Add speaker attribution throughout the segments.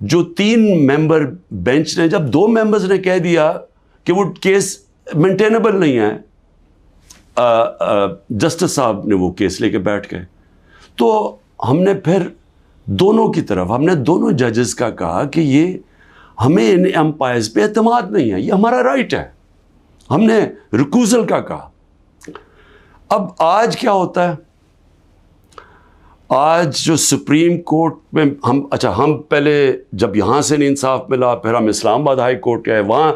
Speaker 1: جو 3 ممبر بینچ نے, جب 2 ممبرز نے کہہ دیا کہ وہ کیس مینٹینیبل نہیں ہے, جسٹس صاحب نے وہ کیس لے کے بیٹھ گئے. تو ہم نے پھر دونوں کی طرف, ہم نے دونوں ججز کا کہا کہ یہ ہمیں ان امپائرز پہ اعتماد نہیں ہے, یہ ہمارا رائٹ ہے. ہم نے ریکوزل کا کہا. اب آج کیا ہوتا ہے, آج جو سپریم کورٹ میں ہم پہلے جب یہاں سے نہیں انصاف ملا, پھر ہم اسلام آباد ہائی کورٹ گئے, وہاں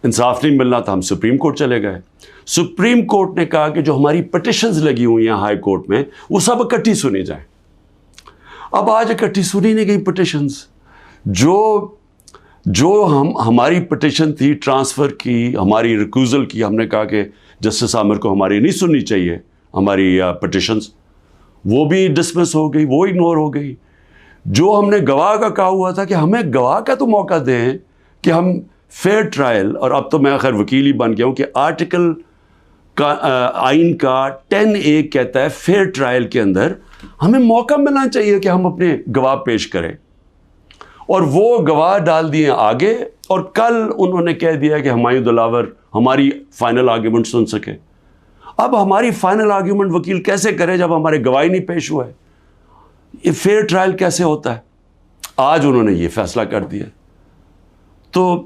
Speaker 1: انصاف نہیں ملنا تھا, ہم سپریم کورٹ چلے گئے. سپریم کورٹ نے کہا کہ جو ہماری پٹیشنز لگی ہوئی ہیں ہائی کورٹ میں وہ سب اکٹھی سنی جائیں. اب آج اکٹھی سنی نہیں گئی پٹیشنز. جو ہماری پٹیشن تھی ٹرانسفر کی, ہماری ریکوزل کی, ہم نے کہا کہ جسٹس عامر کو ہماری نہیں سننی چاہیے ہماری پٹیشنز, وہ بھی ڈسمس ہو گئی, وہ اگنور ہو گئی. جو ہم نے گواہ کا کہا ہوا تھا کہ ہمیں گواہ کا تو موقع دیں کہ ہم فیئر ٹرائل, اور اب تو میں خیر وکیل ہی بن گیا ہوں کہ آرٹیکل کا آئین کا 10A کہتا ہے فیئر ٹرائل کے اندر ہمیں موقع ملنا چاہیے کہ ہم اپنے گواہ پیش کریں. اور وہ گواہ ڈال دیے آگے, اور کل انہوں نے کہہ دیا کہ ہمایوں دلاور ہماری فائنل آرگیومنٹ سن سکے. اب ہماری فائنل آرگیومنٹ وکیل کیسے کرے جب ہمارے گواہی نہیں پیش ہوا ہے؟ یہ فیئر ٹرائل کیسے ہوتا ہے؟ آج انہوں نے یہ فیصلہ کر دیا. تو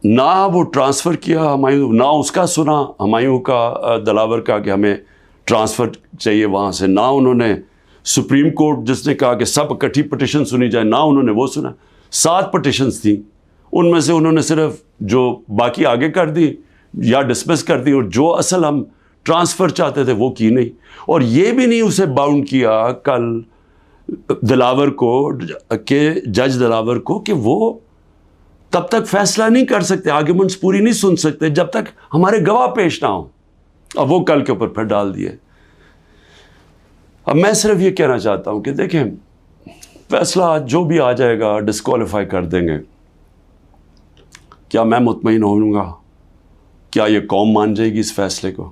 Speaker 1: نہ وہ ٹرانسفر کیا ہمایوں, نہ اس کا سنا ہمایوں کا دلاور کا کہ ہمیں ٹرانسفر چاہیے وہاں سے, نہ انہوں نے سپریم کورٹ جس نے کہا کہ سب اکٹھی پٹیشن سنی جائے, نہ انہوں نے وہ سنا. 7 پٹیشنز تھیں, ان میں سے انہوں نے صرف جو باقی آگے کر دی یا ڈسمس کر دی, اور جو اصل ہم ٹرانسفر چاہتے تھے وہ کی نہیں. اور یہ بھی نہیں اسے باؤنڈ کیا کل دلاور کو, کہ جج دلاور کو, کہ وہ تب تک فیصلہ نہیں کر سکتے, آرگیومنٹس پوری نہیں سن سکتے جب تک ہمارے گواہ پیش نہ ہوں. اب وہ کل کے اوپر پھر ڈال دیے. اب میں صرف یہ کہنا چاہتا ہوں کہ دیکھیں, فیصلہ جو بھی آ جائے گا ڈسکوالیفائی کر دیں گے. کیا میں مطمئن ہوں گا؟ کیا یہ قوم مان جائے گی اس فیصلے کو؟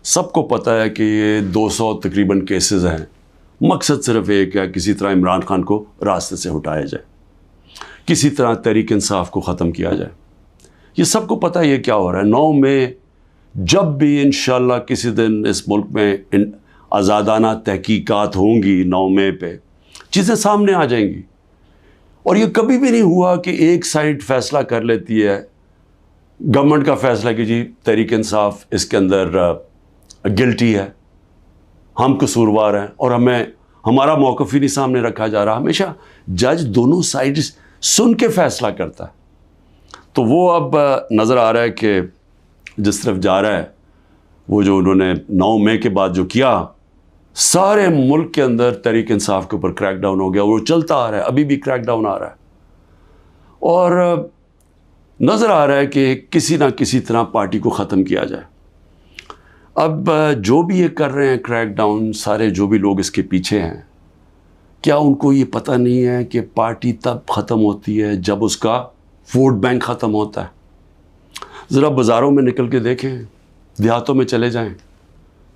Speaker 1: سب کو پتہ ہے کہ یہ 200 تقریباً کیسز ہیں. مقصد صرف ایک ہے, کسی طرح عمران خان کو راستے سے ہٹایا جائے, کسی طرح تحریک انصاف کو ختم کیا جائے. یہ سب کو پتہ ہے یہ کیا ہو رہا ہے. 9 مئی جب بھی انشاءاللہ کسی دن اس ملک میں آزادانہ تحقیقات ہوں گی, 9 مئی پہ چیزیں سامنے آ جائیں گی. اور یہ کبھی بھی نہیں ہوا کہ ایک سائڈ فیصلہ کر لیتی ہے, گورنمنٹ کا فیصلہ کہ جی تحریک انصاف اس کے اندر گلٹی ہے, ہم قصوروار ہیں, اور ہمارا موقف ہی نہیں سامنے رکھا جا رہا. ہمیشہ جج دونوں سائڈز سن کے فیصلہ کرتا ہے. تو وہ اب نظر آ رہا ہے کہ جس طرف جا رہا ہے, وہ جو انہوں نے 9 مئی کے بعد جو کیا, سارے ملک کے اندر تحریک انصاف کے اوپر کریک ڈاؤن ہو گیا, اور وہ چلتا آ رہا ہے, ابھی بھی کریک ڈاؤن آ رہا ہے. اور نظر آ رہا ہے کہ کسی نہ کسی طرح پارٹی کو ختم کیا جائے. اب جو بھی یہ کر رہے ہیں کریک ڈاؤن, سارے جو بھی لوگ اس کے پیچھے ہیں, کیا ان کو یہ پتہ نہیں ہے کہ پارٹی تب ختم ہوتی ہے جب اس کا ووٹ بینک ختم ہوتا ہے؟ ذرا بازاروں میں نکل کے دیکھیں, دیہاتوں میں چلے جائیں,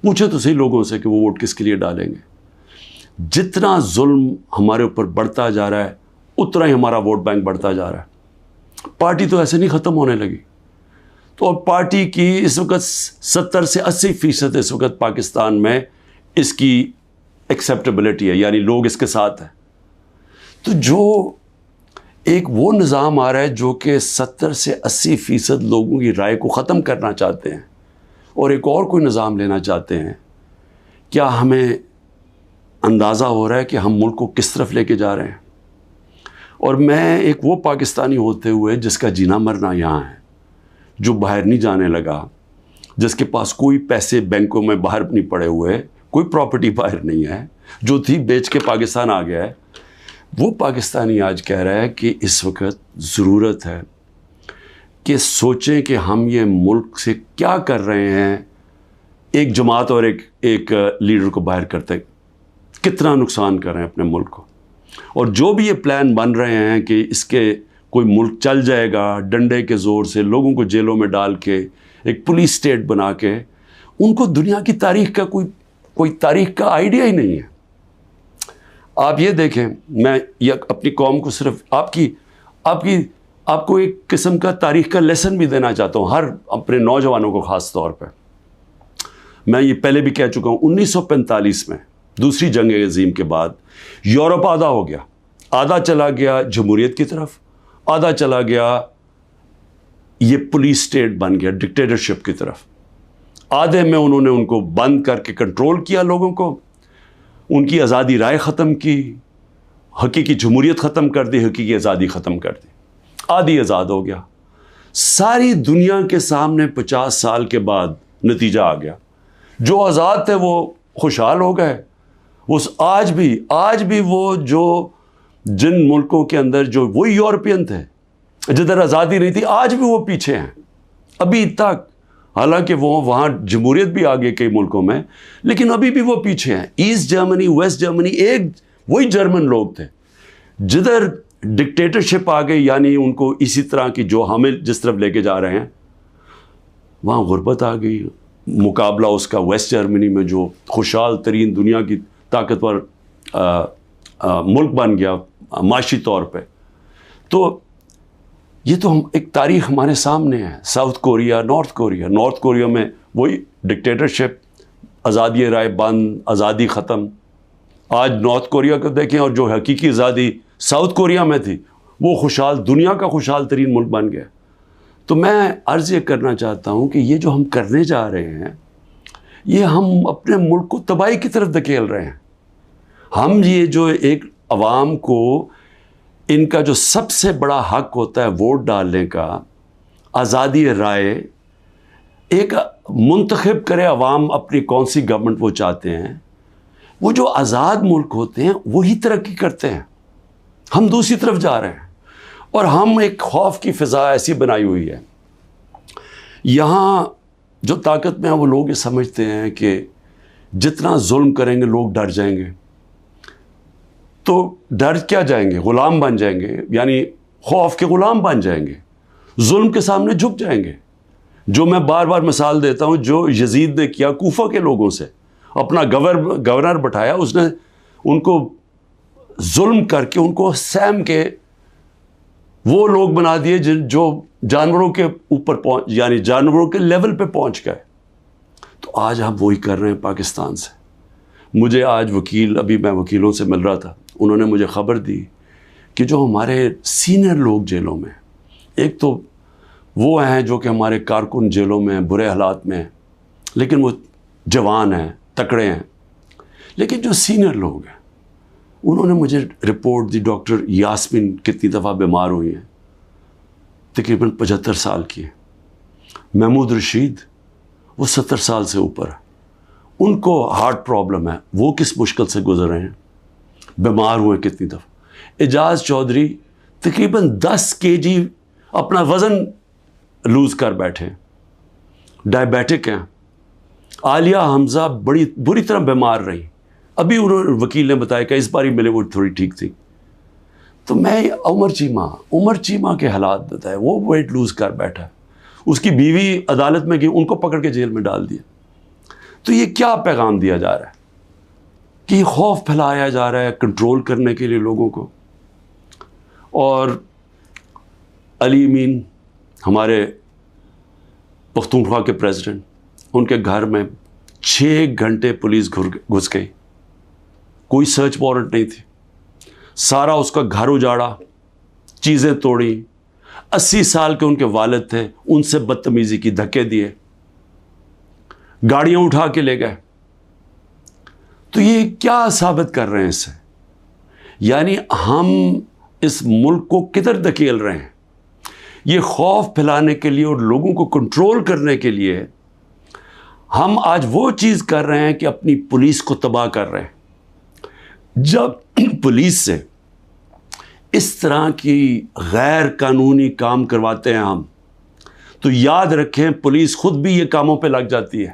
Speaker 1: پوچھیں تو صحیح لوگوں سے کہ وہ ووٹ کس کے لیے ڈالیں گے. جتنا ظلم ہمارے اوپر بڑھتا جا رہا ہے اتنا ہی ہمارا ووٹ بینک بڑھتا جا رہا ہے. پارٹی تو ایسے نہیں ختم ہونے لگی. تو اب پارٹی کی اس وقت 70 سے 80% اس وقت پاکستان میں اس کی ایکسیپٹیبلٹی ہے, یعنی لوگ اس کے ساتھ ہیں. تو جو ایک وہ نظام آ رہا ہے جو کہ 70 سے 80% لوگوں کی رائے کو ختم کرنا چاہتے ہیں, اور ایک اور کوئی نظام لینا چاہتے ہیں, کیا ہمیں اندازہ ہو رہا ہے کہ ہم ملک کو کس طرف لے کے جا رہے ہیں؟ اور میں ایک وہ پاکستانی ہوتے ہوئے جس کا جینا مرنا یہاں ہے, جو باہر نہیں جانے لگا, جس کے پاس کوئی پیسے بینکوں میں باہر نہیں پڑے ہوئے, کوئی پراپرٹی باہر نہیں ہے, جو تھی بیچ کے پاکستان آ گیا ہے, وہ پاکستانی آج کہہ رہا ہے کہ اس وقت ضرورت ہے کہ سوچیں کہ ہم یہ ملک سے کیا کر رہے ہیں. ایک جماعت اور ایک لیڈر کو باہر کرتے کتنا نقصان کر رہے ہیں اپنے ملک کو. اور جو بھی یہ پلان بن رہے ہیں کہ اس کے کوئی ملک چل جائے گا ڈنڈے کے زور سے, لوگوں کو جیلوں میں ڈال کے, ایک پولیس اسٹیٹ بنا کے, ان کو دنیا کی تاریخ کا کوئی تاریخ کا آئیڈیا ہی نہیں ہے. آپ یہ دیکھیں، میں یہ اپنی قوم کو صرف آپ کو ایک قسم کا تاریخ کا لیسن بھی دینا چاہتا ہوں، ہر اپنے نوجوانوں کو خاص طور پہ. میں یہ پہلے بھی کہہ چکا ہوں، 1945 میں دوسری جنگ عظیم کے بعد یورپ آدھا ہو گیا، آدھا چلا گیا جمہوریت کی طرف، آدھا چلا گیا یہ پولیس اسٹیٹ بن گیا ڈکٹیٹرشپ کی طرف. آدھے میں انہوں نے ان کو بند کر کے کنٹرول کیا، لوگوں کو ان کی آزادی رائے ختم کی، حقیقی جمہوریت ختم کر دی، حقیقی آزادی ختم کر دی، آدھی آزاد ہو گیا. ساری دنیا کے سامنے 50 سال کے بعد نتیجہ آ گیا. جو آزاد تھے وہ خوشحال ہو گئے. آج بھی وہ جو جن ملکوں کے اندر جو وہی یورپین تھے جدھر آزادی نہیں تھی، آج بھی وہ پیچھے ہیں ابھی تک. حالانکہ وہ وہاں جمہوریت بھی آ گئی کئی ملکوں میں، لیکن ابھی بھی وہ پیچھے ہیں. ایسٹ جرمنی، ویسٹ جرمنی ایک وہی جرمن لوگ تھے. جدھر ڈکٹیٹرشپ آ گئی، یعنی ان کو اسی طرح کی جو ہمیں جس طرف لے کے جا رہے ہیں، وہاں غربت آ گئی. مقابلہ اس کا ویسٹ جرمنی میں جو خوشحال ترین دنیا کی طاقتور ملک بن گیا معاشی طور پہ. تو یہ تو ایک تاریخ ہمارے سامنے ہے. ساؤتھ کوریا، نارتھ کوریا میں وہی ڈکٹیٹرشپ، آزادی رائے بند، آزادی ختم. آج نارتھ کوریا کو دیکھیں، اور جو حقیقی آزادی ساؤتھ کوریا میں تھی، وہ دنیا کا خوشحال ترین ملک بن گیا. تو میں عرض یہ کرنا چاہتا ہوں کہ یہ جو ہم کرنے جا رہے ہیں، یہ ہم اپنے ملک کو تباہی کی طرف دھکیل رہے ہیں. ہم یہ جو ایک عوام کو ان کا جو سب سے بڑا حق ہوتا ہے ووٹ ڈالنے کا، آزادی رائے، ایک منتخب کرے عوام اپنی کون سی گورنمنٹ وہ چاہتے ہیں. وہ جو آزاد ملک ہوتے ہیں وہی ترقی کرتے ہیں. ہم دوسری طرف جا رہے ہیں، اور ہم ایک خوف کی فضا ایسی بنائی ہوئی ہے. یہاں جو طاقت میں ہیں وہ لوگ یہ سمجھتے ہیں کہ جتنا ظلم کریں گے لوگ ڈر جائیں گے. تو ڈر کیا جائیں گے؟ غلام بن جائیں گے، یعنی خوف کے غلام بن جائیں گے، ظلم کے سامنے جھک جائیں گے. جو میں بار بار مثال دیتا ہوں، جو یزید نے کیا کوفہ کے لوگوں سے، اپنا گورنر بٹھایا، اس نے ان کو ظلم کر کے ان کو سیم کے وہ لوگ بنا دیے جو جانوروں کے اوپر یعنی جانوروں کے لیول پہ پہنچ گئے. تو آج ہم وہی کر رہے ہیں پاکستان سے. مجھے آج ابھی میں وکیلوں سے مل رہا تھا، انہوں نے مجھے خبر دی کہ جو ہمارے سینئر لوگ جیلوں میں، ایک تو وہ ہیں جو کہ ہمارے کارکن جیلوں میں ہیں، برے حالات میں ہیں، لیکن وہ جوان ہیں، تکڑے ہیں. لیکن جو سینئر لوگ ہیں، انہوں نے مجھے رپورٹ دی. ڈاکٹر یاسمین کتنی دفعہ بیمار ہوئی ہیں، تقریباً 75 سال کی ہیں. محمود رشید وہ 70 سال سے اوپر ہے، ان کو ہارٹ پرابلم ہے، وہ کس مشکل سے گزر رہے ہیں، بیمار ہوئے کتنی دفعہ. اعجاز چودھری تقریباً 10 kg اپنا وزن لوز کر بیٹھے، ڈائبیٹک ہیں. عالیہ حمزہ بڑی بری طرح بیمار رہی، ابھی انہوں نے وکیل نے بتایا کہ اس بار ہی ملے وہ تھوڑی ٹھیک تھی. تو میں عمر چیمہ کے حالات بتائے، وہ ویٹ لوز کر بیٹھا، اس کی بیوی عدالت میں گئی، ان کو پکڑ کے جیل میں ڈال دیا. تو یہ کیا پیغام دیا جا رہا ہے کہ یہ خوف پھیلایا جا رہا ہے کنٹرول کرنے کے لیے لوگوں کو. اور علی امین ہمارے پختونخوا کے پریزیڈنٹ، ان کے گھر میں 6 گھنٹے پولیس گھس گئی، کوئی سرچ وارنٹ نہیں تھی. سارا اس کا گھر اجاڑا، چیزیں توڑی. 80 سال کے ان کے والد تھے، ان سے بدتمیزی کی، دھکے دیے، گاڑیاں اٹھا کے لے گئے. تو یہ کیا ثابت کر رہے ہیں اس سے؟ یعنی ہم اس ملک کو کدھر دھکیل رہے ہیں؟ یہ خوف پھیلانے کے لیے اور لوگوں کو کنٹرول کرنے کے لیے ہم آج وہ چیز کر رہے ہیں کہ اپنی پولیس کو تباہ کر رہے ہیں. جب پولیس سے اس طرح کی غیر قانونی کام کرواتے ہیں ہم، تو یاد رکھیں پولیس خود بھی یہ کاموں پہ لگ جاتی ہے.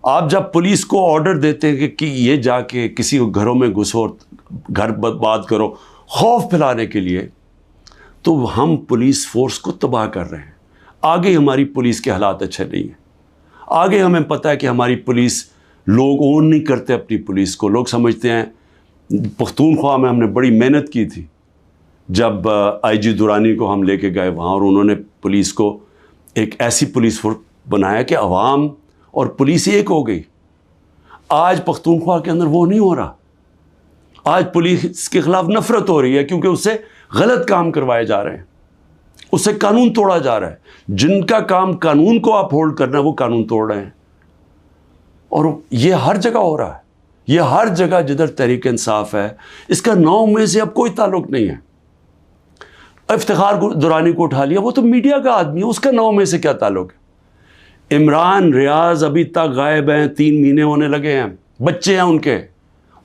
Speaker 1: آپ جب پولیس کو آرڈر دیتے ہیں کہ یہ جا کے کسی گھروں میں گھسو، گھر برباد کرو، خوف پھیلانے کے لیے، تو ہم پولیس فورس کو تباہ کر رہے ہیں. آگے ہماری پولیس کے حالات اچھے نہیں ہیں. آگے ہمیں پتہ ہے کہ ہماری پولیس، لوگ اون نہیں کرتے اپنی پولیس کو. لوگ سمجھتے ہیں پختونخوا میں ہم نے بڑی محنت کی تھی جب آئی جی درانی کو ہم لے کے گئے وہاں، اور انہوں نے پولیس کو ایک ایسی پولیس فورس بنایا کہ عوام اور پولیس ایک ہو گئی۔ آج پختونخوا کے اندر وہ نہیں ہو رہا، آج پولیس کے خلاف نفرت ہو رہی ہے کیونکہ اس سے غلط کام کروائے جا رہے ہیں، اس سے قانون توڑا جا رہا ہے۔ جن کا کام قانون کو اپ ہولڈ کرنا ہے وہ قانون توڑ رہے ہیں، اور یہ ہر جگہ ہو رہا ہے، یہ ہر جگہ جدھر تحریک انصاف ہے۔ اس کا 9 میں سے اب کوئی تعلق نہیں ہے۔ افتخار درانی کو اٹھا لیا، وہ تو میڈیا کا آدمی ہے، اس کا 9 میں سے کیا تعلق ہے؟ عمران ریاض ابھی تک غائب ہیں، 3 مہینے ہونے لگے ہیں، بچے ہیں ان کے،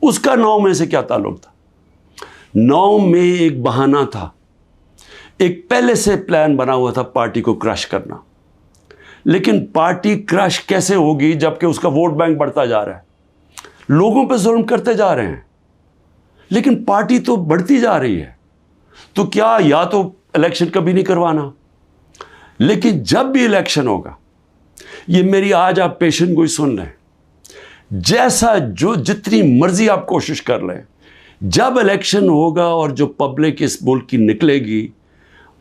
Speaker 1: اس کا 9 میں سے کیا تعلق تھا؟ 9 میں ایک بہانہ تھا، ایک پہلے سے پلان بنا ہوا تھا پارٹی کو کرش کرنا۔ لیکن پارٹی کرش کیسے ہوگی جبکہ اس کا ووٹ بینک بڑھتا جا رہا ہے، لوگوں پہ ظلم کرتے جا رہے ہیں، لیکن پارٹی تو بڑھتی جا رہی ہے۔ تو کیا یا تو الیکشن کبھی نہیں کروانا، لیکن جب بھی الیکشن ہوگا، یہ میری آج آپ پیشن گوئی سن لیں، جیسا جو جتنی مرضی آپ کوشش کر لیں، جب الیکشن ہوگا اور جو پبلک اس ملک کی نکلے گی،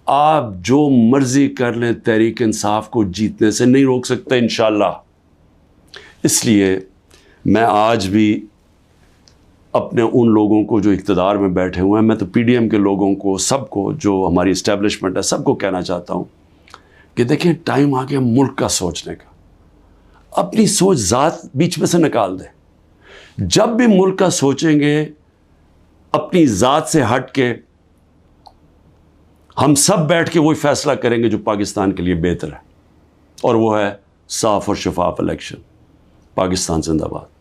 Speaker 1: آپ جو مرضی کر لیں، تحریک انصاف کو جیتنے سے نہیں روک سکتے انشاءاللہ۔ اس لیے میں آج بھی اپنے ان لوگوں کو جو اقتدار میں بیٹھے ہوئے ہیں، میں تو پی ڈی ایم کے لوگوں کو، سب کو، جو ہماری اسٹیبلشمنٹ ہے، سب کو کہنا چاہتا ہوں کہ دیکھیں ٹائم آ گیا ملک کا سوچنے کا۔ اپنی سوچ ذات بیچ میں سے نکال دیں۔ جب بھی ملک کا سوچیں گے اپنی ذات سے ہٹ کے، ہم سب بیٹھ کے وہی فیصلہ کریں گے جو پاکستان کے لیے بہتر ہے، اور وہ ہے صاف اور شفاف الیکشن۔ پاکستان زندہ باد۔